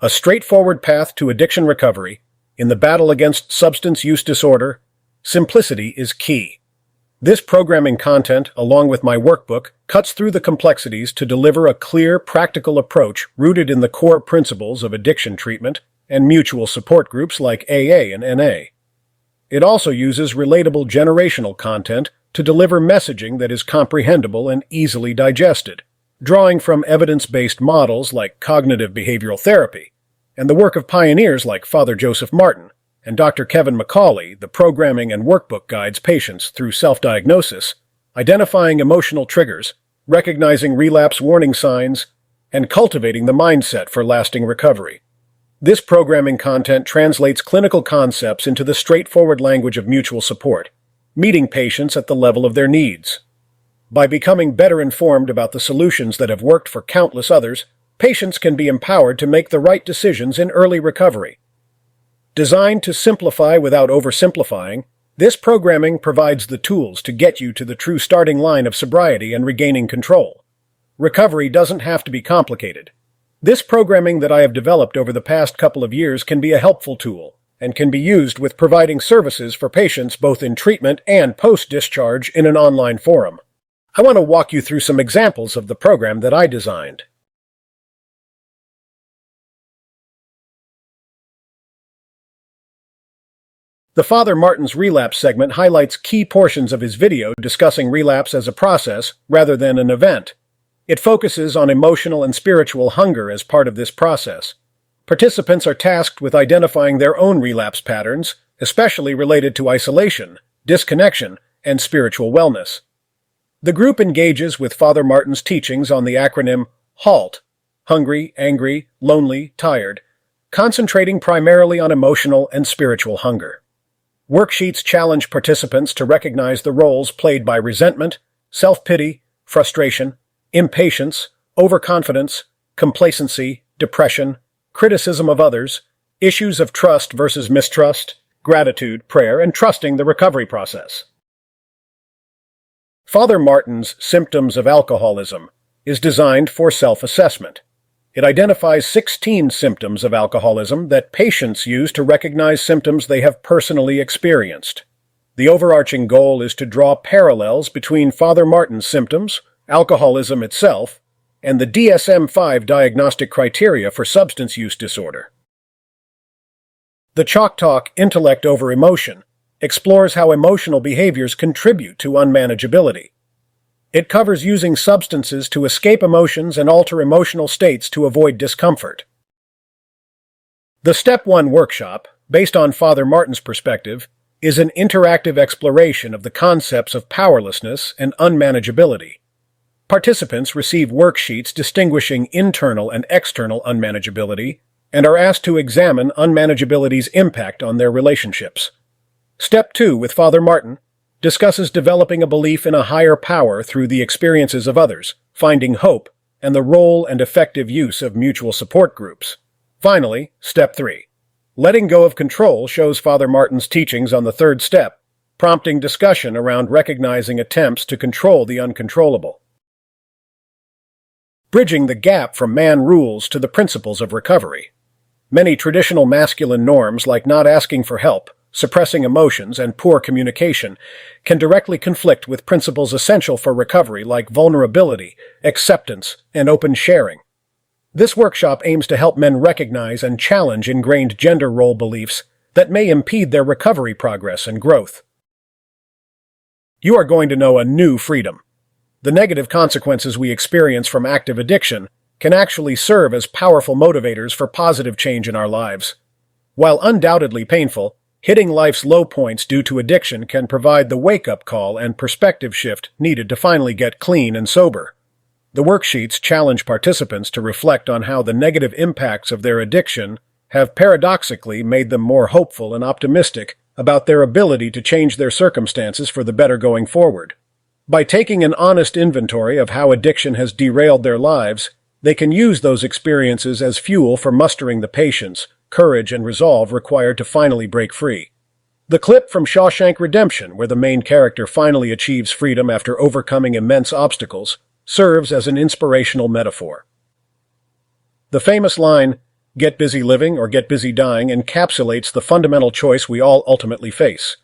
A straightforward path to addiction recovery. In the battle against substance use disorder, simplicity is key. This programming content, along with my workbook, cuts through the complexities to deliver a clear, practical approach rooted in the core principles of addiction treatment and mutual support groups like AA and NA. It also uses relatable generational content to deliver messaging that is comprehensible and easily digested, drawing from evidence-based models like cognitive behavioral therapy and the work of pioneers like Father Joseph Martin and Dr. Kevin McCauley. The programming and workbook guides patients through self-diagnosis, identifying emotional triggers, recognizing relapse warning signs, and cultivating the mindset for lasting recovery. This programming content translates clinical concepts into the straightforward language of mutual support, meeting patients at the level of their needs. By becoming better informed about the solutions that have worked for countless others, patients can be empowered to make the right decisions in early recovery. Designed to simplify without oversimplifying, this programming provides the tools to get you to the true starting line of sobriety and regaining control. Recovery doesn't have to be complicated. This programming that I have developed over the past couple of years can be a helpful tool and can be used with providing services for patients both in treatment and post-discharge in an online forum. I want to walk you through some examples of the program that I designed. The Father Martin's Relapse segment highlights key portions of his video discussing relapse as a process rather than an event. It focuses on emotional and spiritual hunger as part of this process. Participants are tasked with identifying their own relapse patterns, especially related to isolation, disconnection, and spiritual wellness. The group engages with Father Martin's teachings on the acronym HALT, hungry, angry, lonely, tired, concentrating primarily on emotional and spiritual hunger. Worksheets challenge participants to recognize the roles played by resentment, self-pity, frustration, impatience, overconfidence, complacency, depression, criticism of others, issues of trust versus mistrust, gratitude, prayer, and trusting the recovery process. Father Martin's Symptoms of Alcoholism is designed for self-assessment. It identifies 16 symptoms of alcoholism that patients use to recognize symptoms they have personally experienced. The overarching goal is to draw parallels between Father Martin's symptoms, alcoholism itself, and the DSM-5 diagnostic criteria for substance use disorder. The Chalk Talk Intellect over Emotion explores how emotional behaviors contribute to unmanageability. It covers using substances to escape emotions and alter emotional states to avoid discomfort. The Step 1 workshop, based on Father Martin's perspective, is an interactive exploration of the concepts of powerlessness and unmanageability. Participants receive worksheets distinguishing internal and external unmanageability and are asked to examine unmanageability's impact on their relationships. Step 2 with Father Martin discusses developing a belief in a higher power through the experiences of others, finding hope, and the role and effective use of mutual support groups. Finally, Step 3. Letting go of control shows Father Martin's teachings on the third step, prompting discussion around recognizing attempts to control the uncontrollable. Bridging the gap from man rules to the principles of recovery. Many traditional masculine norms, like not asking for help, suppressing emotions, and poor communication, can directly conflict with principles essential for recovery like vulnerability, acceptance, and open sharing. This workshop aims to help men recognize and challenge ingrained gender role beliefs that may impede their recovery progress and growth. You are going to know a new freedom. The negative consequences we experience from active addiction can actually serve as powerful motivators for positive change in our lives. While undoubtedly painful, hitting life's low points due to addiction can provide the wake-up call and perspective shift needed to finally get clean and sober. The worksheets challenge participants to reflect on how the negative impacts of their addiction have paradoxically made them more hopeful and optimistic about their ability to change their circumstances for the better going forward. By taking an honest inventory of how addiction has derailed their lives, they can use those experiences as fuel for mustering the patience, courage, and resolve required to finally break free. The clip from Shawshank Redemption, where the main character finally achieves freedom after overcoming immense obstacles, serves as an inspirational metaphor. The famous line, Get busy living or get busy dying encapsulates the fundamental choice we all ultimately face: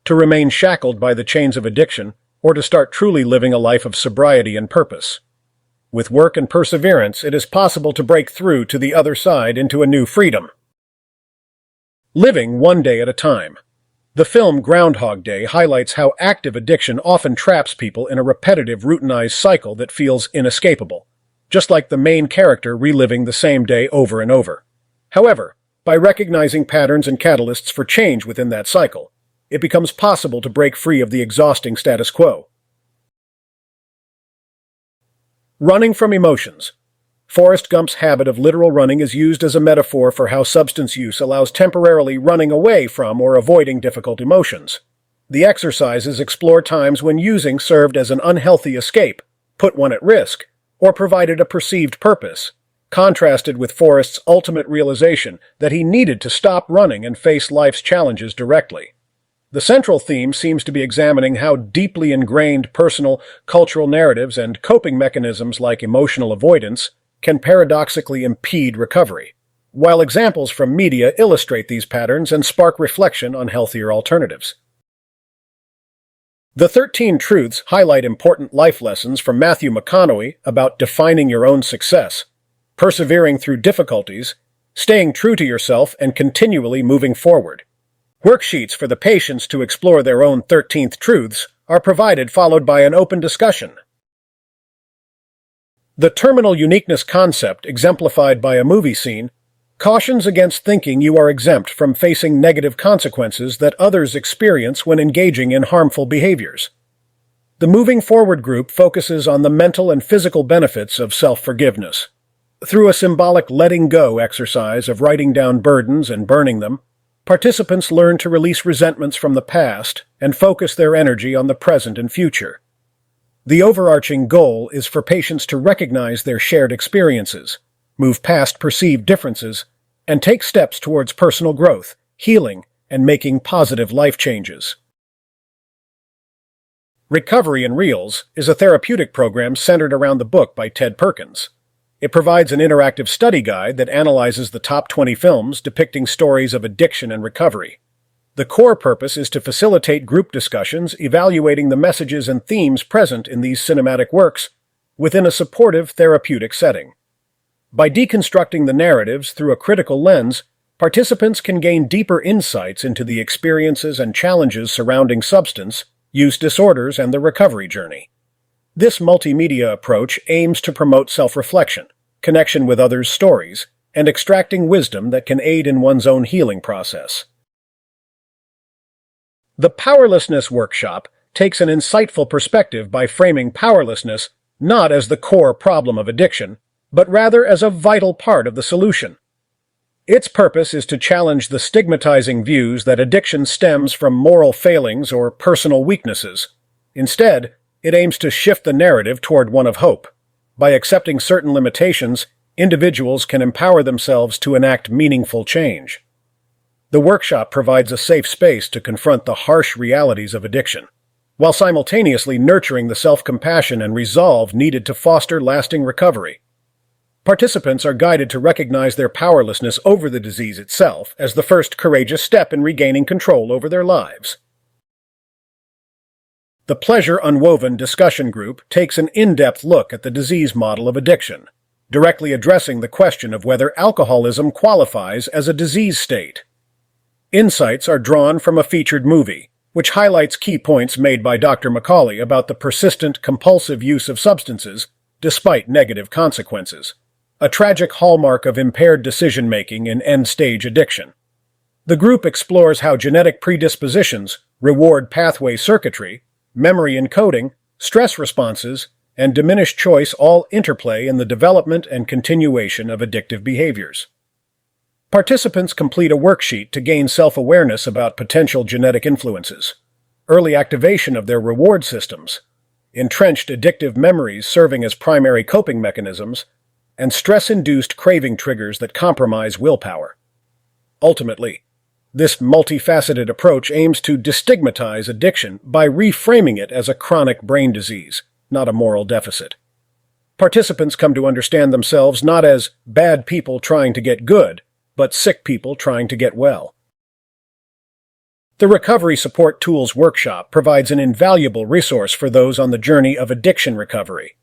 to remain shackled by the chains of addiction or to start truly living a life of sobriety and purpose. With work and perseverance, it is possible to break through to the other side into a new freedom. Living one day at a time. The film Groundhog Day highlights how active addiction often traps people in a repetitive, routinized cycle that feels inescapable, just like the main character reliving the same day over and over. However, by recognizing patterns and catalysts for change within that cycle, it becomes possible to break free of the exhausting status quo. Running from emotions. Forrest Gump's habit of literal running is used as a metaphor for how substance use allows temporarily running away from or avoiding difficult emotions. The exercises explore times when using served as an unhealthy escape, put one at risk, or provided a perceived purpose, contrasted with Forrest's ultimate realization that he needed to stop running and face life's challenges directly. The central theme seems to be examining how deeply ingrained personal, cultural narratives and coping mechanisms like emotional avoidance can paradoxically impede recovery, while examples from media illustrate these patterns and spark reflection on healthier alternatives. The 13 Truths highlight important life lessons from Matthew McConaughey about defining your own success, persevering through difficulties, staying true to yourself, and continually moving forward. Worksheets for the patients to explore their own 13th truths are provided, followed by an open discussion. The terminal uniqueness concept, exemplified by a movie scene, cautions against thinking you are exempt from facing negative consequences that others experience when engaging in harmful behaviors. The Moving Forward group focuses on the mental and physical benefits of self-forgiveness. Through a symbolic letting go exercise of writing down burdens and burning them, participants learn to release resentments from the past and focus their energy on the present and future. The overarching goal is for patients to recognize their shared experiences, move past perceived differences, and take steps towards personal growth, healing, and making positive life changes. Recovery in Reels is a therapeutic program centered around the book by Ted Perkins. It provides an interactive study guide that analyzes the top 20 films depicting stories of addiction and recovery. The core purpose is to facilitate group discussions evaluating the messages and themes present in these cinematic works within a supportive therapeutic setting. By deconstructing the narratives through a critical lens, participants can gain deeper insights into the experiences and challenges surrounding substance use disorders and the recovery journey. This multimedia approach aims to promote self-reflection, connection with others' stories, and extracting wisdom that can aid in one's own healing process. The Powerlessness Workshop takes an insightful perspective by framing powerlessness not as the core problem of addiction, but rather as a vital part of the solution. Its purpose is to challenge the stigmatizing views that addiction stems from moral failings or personal weaknesses. Instead, it aims to shift the narrative toward one of hope. By accepting certain limitations, individuals can empower themselves to enact meaningful change. The workshop provides a safe space to confront the harsh realities of addiction, while simultaneously nurturing the self-compassion and resolve needed to foster lasting recovery. Participants are guided to recognize their powerlessness over the disease itself as the first courageous step in regaining control over their lives. The Pleasure Unwoven discussion group takes an in-depth look at the disease model of addiction, directly addressing the question of whether alcoholism qualifies as a disease state. Insights are drawn from a featured movie, which highlights key points made by Dr. Macaulay about the persistent, compulsive use of substances despite negative consequences, a tragic hallmark of impaired decision-making in end-stage addiction. The group explores how genetic predispositions, reward pathway circuitry, memory encoding, stress responses, and diminished choice all interplay in the development and continuation of addictive behaviors. Participants complete a worksheet to gain self-awareness about potential genetic influences, early activation of their reward systems, entrenched addictive memories serving as primary coping mechanisms, and stress-induced craving triggers that compromise willpower. Ultimately, this multifaceted approach aims to destigmatize addiction by reframing it as a chronic brain disease, not a moral deficit. Participants come to understand themselves not as bad people trying to get good, but sick people trying to get well. The Recovery Support Tools Workshop provides an invaluable resource for those on the journey of addiction recovery.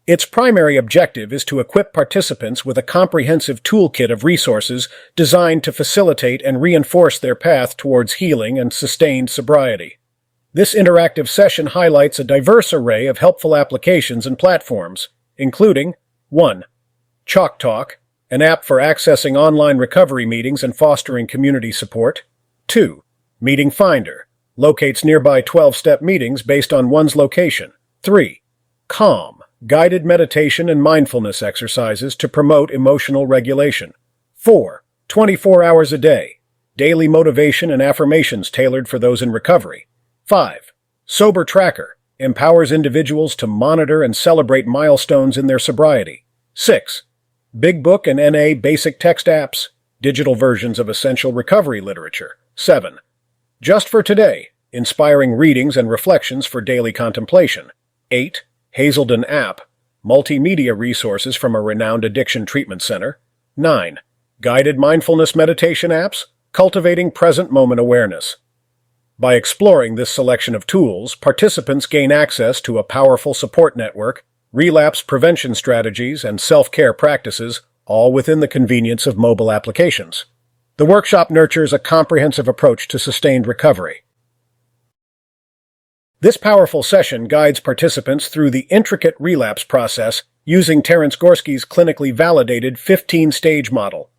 Its primary objective is to equip participants with a comprehensive toolkit of resources designed to facilitate and reinforce their path towards healing and sustained sobriety. This interactive session highlights a diverse array of helpful applications and platforms, including 1. Chalk Talk, an app for accessing online recovery meetings and fostering community support. 2. Meeting Finder, locates nearby 12-step meetings based on one's location. 3. Calm, guided meditation and mindfulness exercises to promote emotional regulation. 4. 24 hours a day, daily motivation and affirmations tailored for those in recovery. 5. Sober Tracker, empowers individuals to monitor and celebrate milestones in their sobriety. 6. Big Book and NA Basic Text Apps, digital versions of essential recovery literature. 7. Just for Today, inspiring readings and reflections for daily contemplation. 8. Hazelden App, multimedia resources from a renowned addiction treatment center. 9. Guided mindfulness meditation apps, cultivating present moment awareness. By exploring this selection of tools, participants gain access to a powerful support network, relapse prevention strategies, and self-care practices, all within the convenience of mobile applications. The workshop nurtures a comprehensive approach to sustained recovery. This powerful session guides participants through the intricate relapse process using Terence Gorski's clinically validated 15-stage model.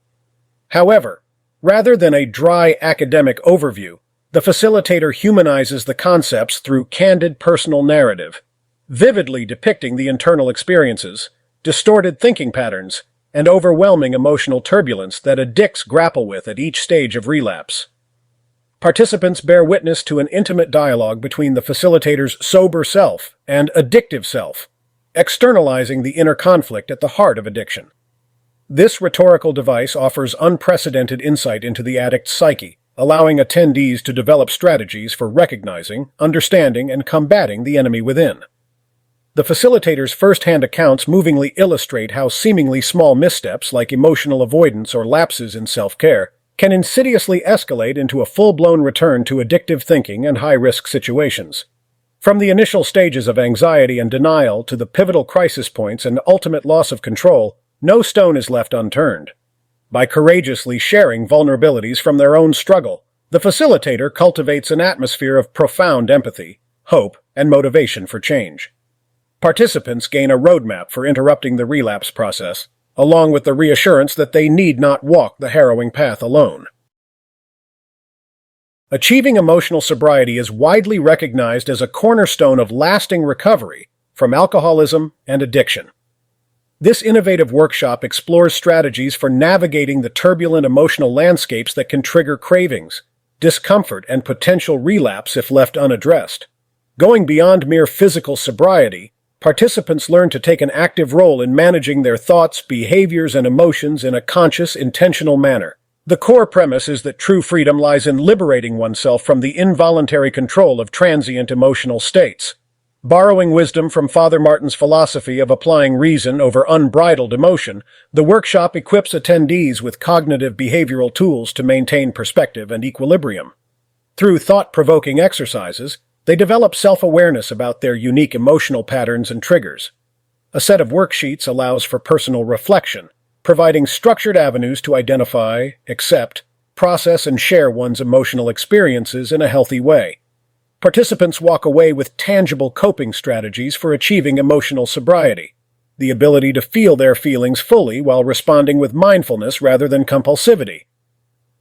However, rather than a dry academic overview, the facilitator humanizes the concepts through candid personal narrative, vividly depicting the internal experiences, distorted thinking patterns, and overwhelming emotional turbulence that addicts grapple with at each stage of relapse. Participants bear witness to an intimate dialogue between the facilitator's sober self and addictive self, externalizing the inner conflict at the heart of addiction. This rhetorical device offers unprecedented insight into the addict's psyche, allowing attendees to develop strategies for recognizing, understanding, and combating the enemy within. The facilitator's first-hand accounts movingly illustrate how seemingly small missteps like emotional avoidance or lapses in self-care can insidiously escalate into a full-blown return to addictive thinking and high-risk situations. From the initial stages of anxiety and denial to the pivotal crisis points and ultimate loss of control, no stone is left unturned. By courageously sharing vulnerabilities from their own struggle, the facilitator cultivates an atmosphere of profound empathy, hope, and motivation for change. Participants gain a roadmap for interrupting the relapse process, along with the reassurance that they need not walk the harrowing path alone. Achieving emotional sobriety is widely recognized as a cornerstone of lasting recovery from alcoholism and addiction. This innovative workshop explores strategies for navigating the turbulent emotional landscapes that can trigger cravings, discomfort, and potential relapse if left unaddressed. Going beyond mere physical sobriety, participants learn to take an active role in managing their thoughts, behaviors, and emotions in a conscious, intentional manner. The core premise is that true freedom lies in liberating oneself from the involuntary control of transient emotional states. Borrowing wisdom from Father Martin's philosophy of applying reason over unbridled emotion, the workshop equips attendees with cognitive behavioral tools to maintain perspective and equilibrium. Through thought-provoking exercises, they develop self-awareness about their unique emotional patterns and triggers. A set of worksheets allows for personal reflection, providing structured avenues to identify, accept, process, and share one's emotional experiences in a healthy way. Participants walk away with tangible coping strategies for achieving emotional sobriety, the ability to feel their feelings fully while responding with mindfulness rather than compulsivity.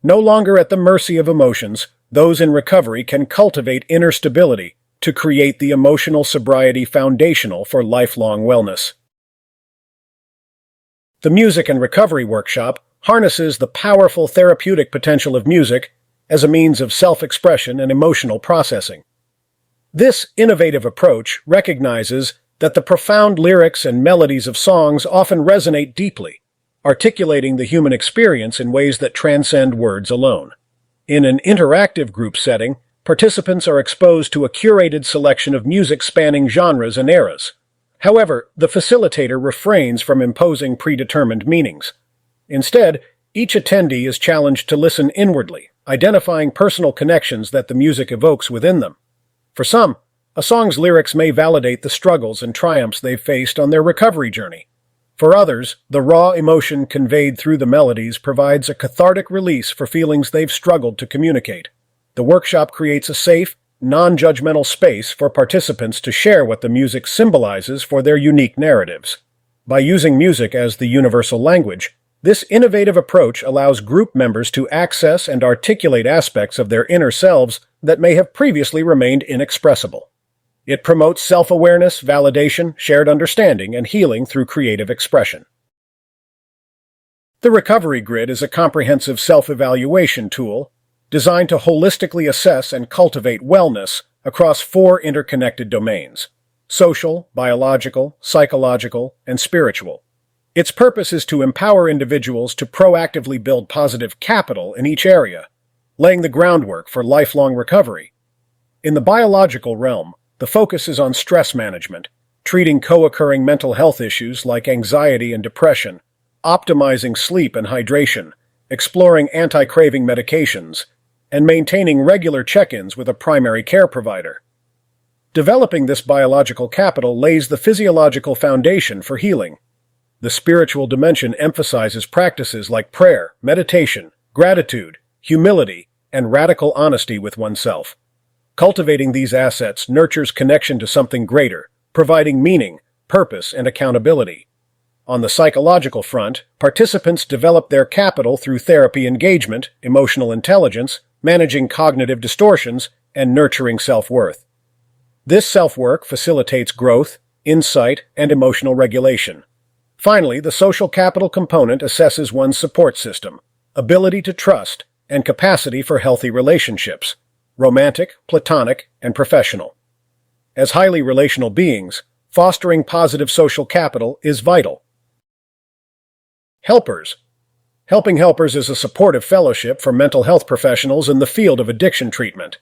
No longer at the mercy of emotions, those in recovery can cultivate inner stability to create the emotional sobriety foundational for lifelong wellness. The Music and Recovery Workshop harnesses the powerful therapeutic potential of music as a means of self-expression and emotional processing. This innovative approach recognizes that the profound lyrics and melodies of songs often resonate deeply, articulating the human experience in ways that transcend words alone. In an interactive group setting, participants are exposed to a curated selection of music spanning genres and eras. However, the facilitator refrains from imposing predetermined meanings. Instead, each attendee is challenged to listen inwardly, identifying personal connections that the music evokes within them. For some, a song's lyrics may validate the struggles and triumphs they've faced on their recovery journey. For others, the raw emotion conveyed through the melodies provides a cathartic release for feelings they've struggled to communicate. The workshop creates a safe, non-judgmental space for participants to share what the music symbolizes for their unique narratives. By using music as the universal language, this innovative approach allows group members to access and articulate aspects of their inner selves that may have previously remained inexpressible. It promotes self-awareness, validation, shared understanding, and healing through creative expression. The Recovery Grid is a comprehensive self-evaluation tool designed to holistically assess and cultivate wellness across 4 interconnected domains: social, biological, psychological, and spiritual. Its purpose is to empower individuals to proactively build positive capital in each area, laying the groundwork for lifelong recovery. In the biological realm, the focus is on stress management, treating co-occurring mental health issues like anxiety and depression, optimizing sleep and hydration, exploring anti-craving medications, and maintaining regular check-ins with a primary care provider. Developing this biological capital lays the physiological foundation for healing. The spiritual dimension emphasizes practices like prayer, meditation, gratitude, humility, and radical honesty with oneself. Cultivating these assets nurtures connection to something greater, providing meaning, purpose, and accountability. On the psychological front, participants develop their capital through therapy engagement, emotional intelligence, managing cognitive distortions, and nurturing self-worth. This self-work facilitates growth, insight, and emotional regulation. Finally, the social capital component assesses one's support system, ability to trust, and capacity for healthy relationships, romantic, platonic, and professional. As highly relational beings, fostering positive social capital is vital. Helpers. Helping Helpers is a supportive fellowship for mental health professionals in the field of addiction treatment.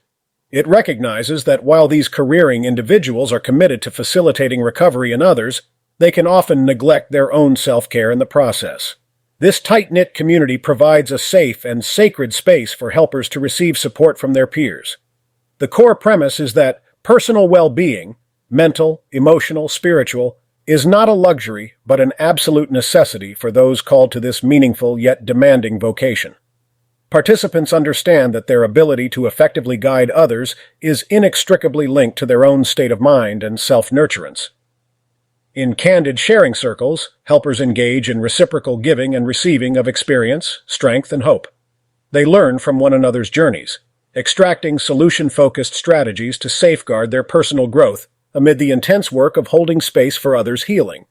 It recognizes that while these careering individuals are committed to facilitating recovery in others, they can often neglect their own self-care in the process. This tight-knit community provides a safe and sacred space for helpers to receive support from their peers. The core premise is that personal well-being, mental, emotional, spiritual, is not a luxury but an absolute necessity for those called to this meaningful yet demanding vocation. Participants understand that their ability to effectively guide others is inextricably linked to their own state of mind and self-nurturance. In candid sharing circles, helpers engage in reciprocal giving and receiving of experience, strength, and hope. They learn from one another's journeys, extracting solution-focused strategies to safeguard their personal growth amid the intense work of holding space for others' healing.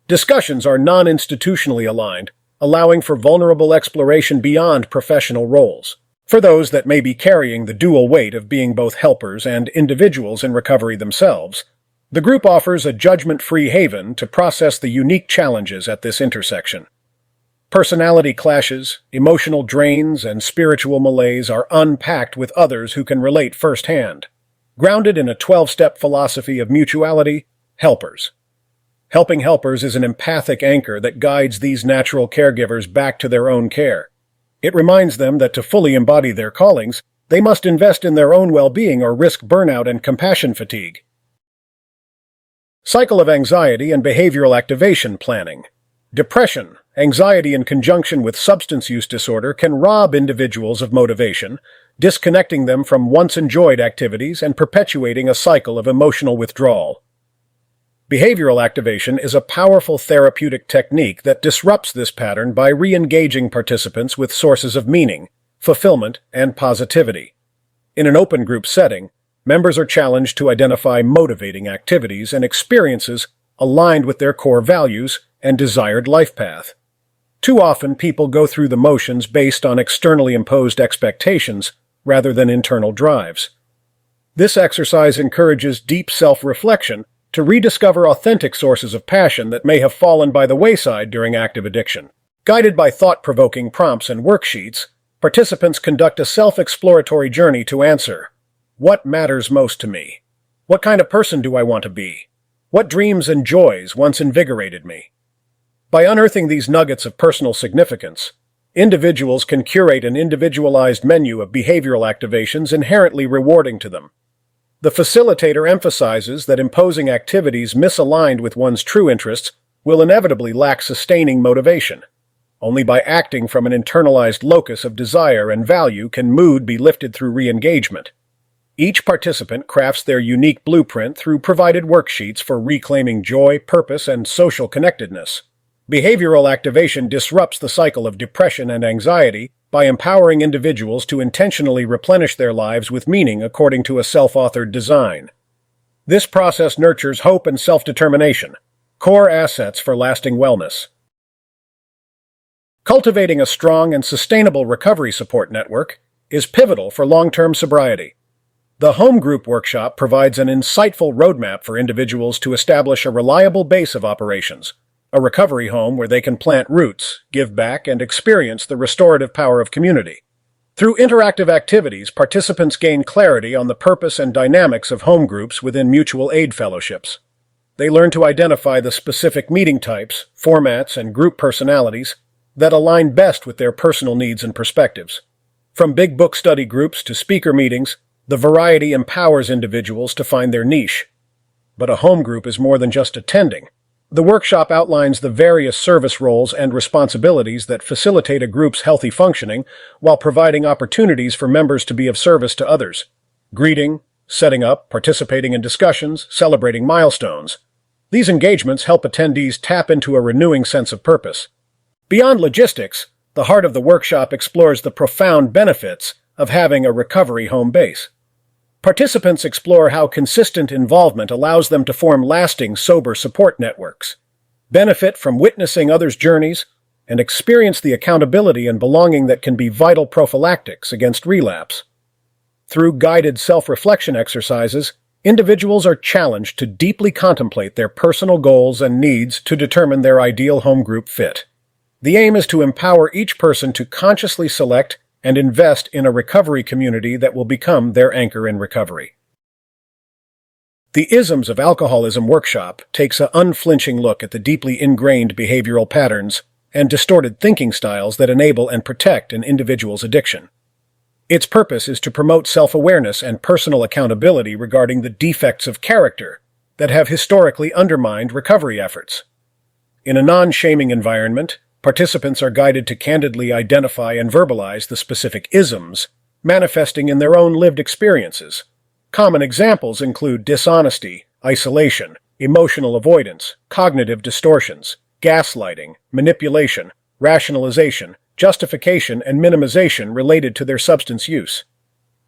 Discussions are non-institutionally aligned, allowing for vulnerable exploration beyond professional roles. For those that may be carrying the dual weight of being both helpers and individuals in recovery themselves, the group offers a judgment-free haven to process the unique challenges at this intersection. Personality clashes, emotional drains, and spiritual malaise are unpacked with others who can relate firsthand. Grounded in a 12-step philosophy of mutuality, Helpers. Helping Helpers is an empathic anchor that guides these natural caregivers back to their own care. It reminds them that to fully embody their callings, they must invest in their own well-being or risk burnout and compassion fatigue. Cycle of anxiety and behavioral activation planning. Depression, anxiety in conjunction with substance use disorder can rob individuals of motivation, disconnecting them from once enjoyed activities and perpetuating a cycle of emotional withdrawal. Behavioral activation is a powerful therapeutic technique that disrupts this pattern by re-engaging participants with sources of meaning, fulfillment, and positivity. In an open group setting, members are challenged to identify motivating activities and experiences aligned with their core values and desired life path. Too often, people go through the motions based on externally imposed expectations rather than internal drives. This exercise encourages deep self-reflection to rediscover authentic sources of passion that may have fallen by the wayside during active addiction. Guided by thought-provoking prompts and worksheets, participants conduct a self-exploratory journey to answer, what matters most to me? What kind of person do I want to be? What dreams and joys once invigorated me? By unearthing these nuggets of personal significance, individuals can curate an individualized menu of behavioral activations inherently rewarding to them. The facilitator emphasizes that imposing activities misaligned with one's true interests will inevitably lack sustaining motivation. Only by acting from an internalized locus of desire and value can mood be lifted through re-engagement. Each participant crafts their unique blueprint through provided worksheets for reclaiming joy, purpose, and social connectedness. Behavioral activation disrupts the cycle of depression and anxiety by empowering individuals to intentionally replenish their lives with meaning according to a self-authored design. This process nurtures hope and self-determination, core assets for lasting wellness. Cultivating a strong and sustainable recovery support network is pivotal for long-term sobriety. The Home Group Workshop provides an insightful roadmap for individuals to establish a reliable base of operations, a recovery home where they can plant roots, give back, and experience the restorative power of community. Through interactive activities, participants gain clarity on the purpose and dynamics of home groups within mutual aid fellowships. They learn to identify the specific meeting types, formats, and group personalities that align best with their personal needs and perspectives. From big book study groups to speaker meetings, the variety empowers individuals to find their niche. But a home group is more than just attending. The workshop outlines the various service roles and responsibilities that facilitate a group's healthy functioning while providing opportunities for members to be of service to others. Greeting, setting up, participating in discussions, celebrating milestones. These engagements help attendees tap into a renewing sense of purpose. Beyond logistics, the heart of the workshop explores the profound benefits of having a recovery home base. Participants explore how consistent involvement allows them to form lasting, sober support networks, benefit from witnessing others' journeys, and experience the accountability and belonging that can be vital prophylactics against relapse. Through guided self-reflection exercises, individuals are challenged to deeply contemplate their personal goals and needs to determine their ideal home group fit. The aim is to empower each person to consciously select and invest in a recovery community that will become their anchor in recovery. The Isms of Alcoholism workshop takes an unflinching look at the deeply ingrained behavioral patterns and distorted thinking styles that enable and protect an individual's addiction. Its purpose is to promote self-awareness and personal accountability regarding the defects of character that have historically undermined recovery efforts. In a non-shaming environment, participants are guided to candidly identify and verbalize the specific isms, manifesting in their own lived experiences. Common examples include dishonesty, isolation, emotional avoidance, cognitive distortions, gaslighting, manipulation, rationalization, justification, and minimization related to their substance use.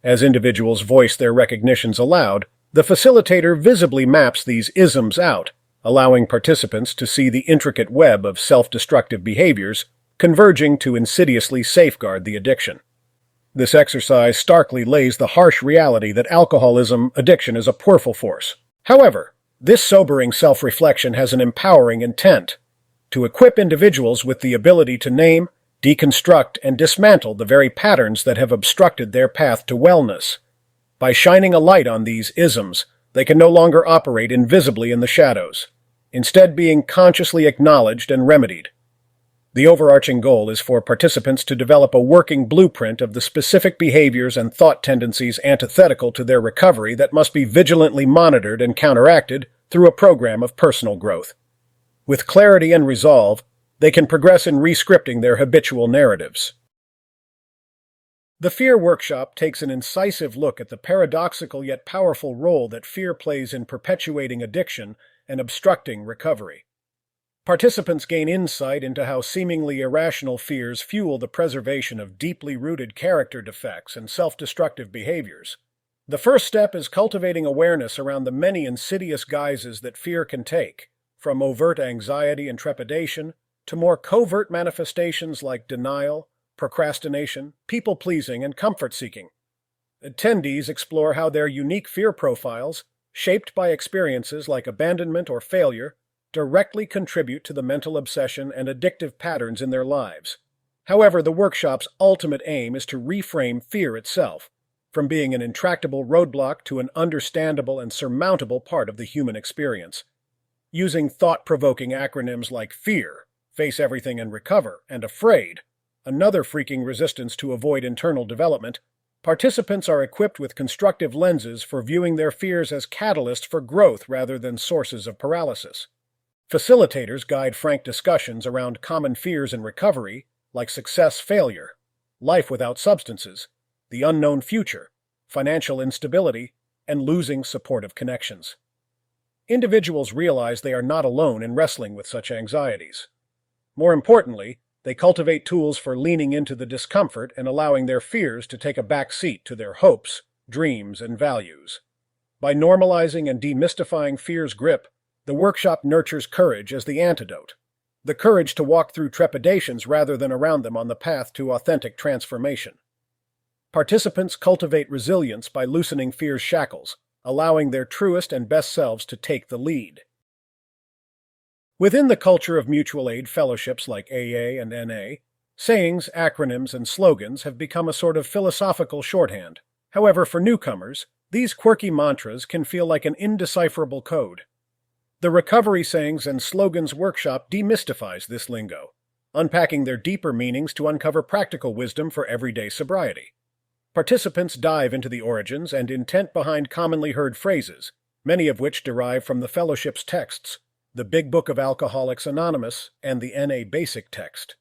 As individuals voice their recognitions aloud, the facilitator visibly maps these isms out, allowing participants to see the intricate web of self-destructive behaviors converging to insidiously safeguard the addiction. This exercise starkly lays the harsh reality that alcoholism addiction is a powerful force. However, this sobering self-reflection has an empowering intent to equip individuals with the ability to name, deconstruct, and dismantle the very patterns that have obstructed their path to wellness. By shining a light on these isms, they can no longer operate invisibly in the shadows, instead being consciously acknowledged and remedied. The overarching goal is for participants to develop a working blueprint of the specific behaviors and thought tendencies antithetical to their recovery that must be vigilantly monitored and counteracted through a program of personal growth. With clarity and resolve, they can progress in re-scripting their habitual narratives. The Fear Workshop takes an incisive look at the paradoxical yet powerful role that fear plays in perpetuating addiction and obstructing recovery. Participants gain insight into how seemingly irrational fears fuel the preservation of deeply rooted character defects and self-destructive behaviors. The first step is cultivating awareness around the many insidious guises that fear can take, from overt anxiety and trepidation to more covert manifestations like denial, procrastination, people-pleasing, and comfort-seeking. Attendees explore how their unique fear profiles, shaped by experiences like abandonment or failure, directly contribute to the mental obsession and addictive patterns in their lives. However, the workshop's ultimate aim is to reframe fear itself, from being an intractable roadblock to an understandable and surmountable part of the human experience. Using thought-provoking acronyms like FEAR, face everything and recover, and AFRAID, another freaking resistance to avoid internal development, participants are equipped with constructive lenses for viewing their fears as catalysts for growth rather than sources of paralysis. Facilitators guide frank discussions around common fears in recovery, like success failure, life without substances, the unknown future, financial instability, and losing supportive connections. Individuals realize they are not alone in wrestling with such anxieties. More importantly, they cultivate tools for leaning into the discomfort and allowing their fears to take a back seat to their hopes, dreams, and values. By normalizing and demystifying fear's grip, the workshop nurtures courage as the antidote. The courage to walk through trepidations rather than around them on the path to authentic transformation. Participants cultivate resilience by loosening fear's shackles, allowing their truest and best selves to take the lead. Within the culture of mutual aid fellowships like AA and NA, sayings, acronyms, and slogans have become a sort of philosophical shorthand. However, for newcomers, these quirky mantras can feel like an indecipherable code. The Recovery Sayings and Slogans workshop demystifies this lingo, unpacking their deeper meanings to uncover practical wisdom for everyday sobriety. Participants dive into the origins and intent behind commonly heard phrases, many of which derive from the fellowship's texts, the Big Book of Alcoholics Anonymous and the NA Basic Text.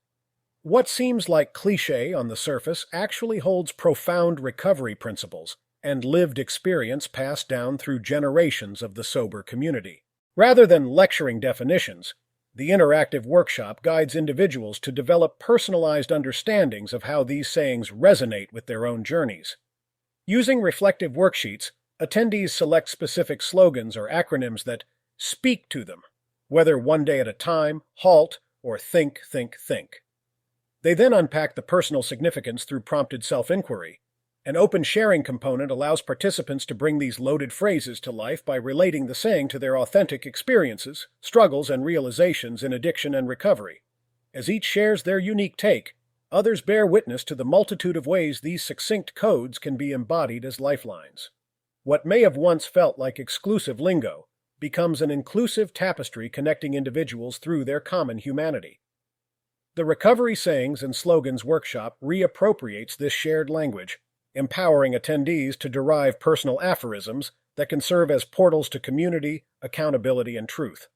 What seems like cliché on the surface actually holds profound recovery principles and lived experience passed down through generations of the sober community. Rather than lecturing definitions, the interactive workshop guides individuals to develop personalized understandings of how these sayings resonate with their own journeys. Using reflective worksheets, attendees select specific slogans or acronyms that speak to them, whether one day at a time, halt, or think, think, think. They then unpack the personal significance through prompted self-inquiry. An open sharing component allows participants to bring these loaded phrases to life by relating the saying to their authentic experiences, struggles, and realizations in addiction and recovery. As each shares their unique take, others bear witness to the multitude of ways these succinct codes can be embodied as lifelines. What may have once felt like exclusive lingo becomes an inclusive tapestry connecting individuals through their common humanity. The Recovery Sayings and Slogans workshop reappropriates this shared language, empowering attendees to derive personal aphorisms that can serve as portals to community, accountability, and truth.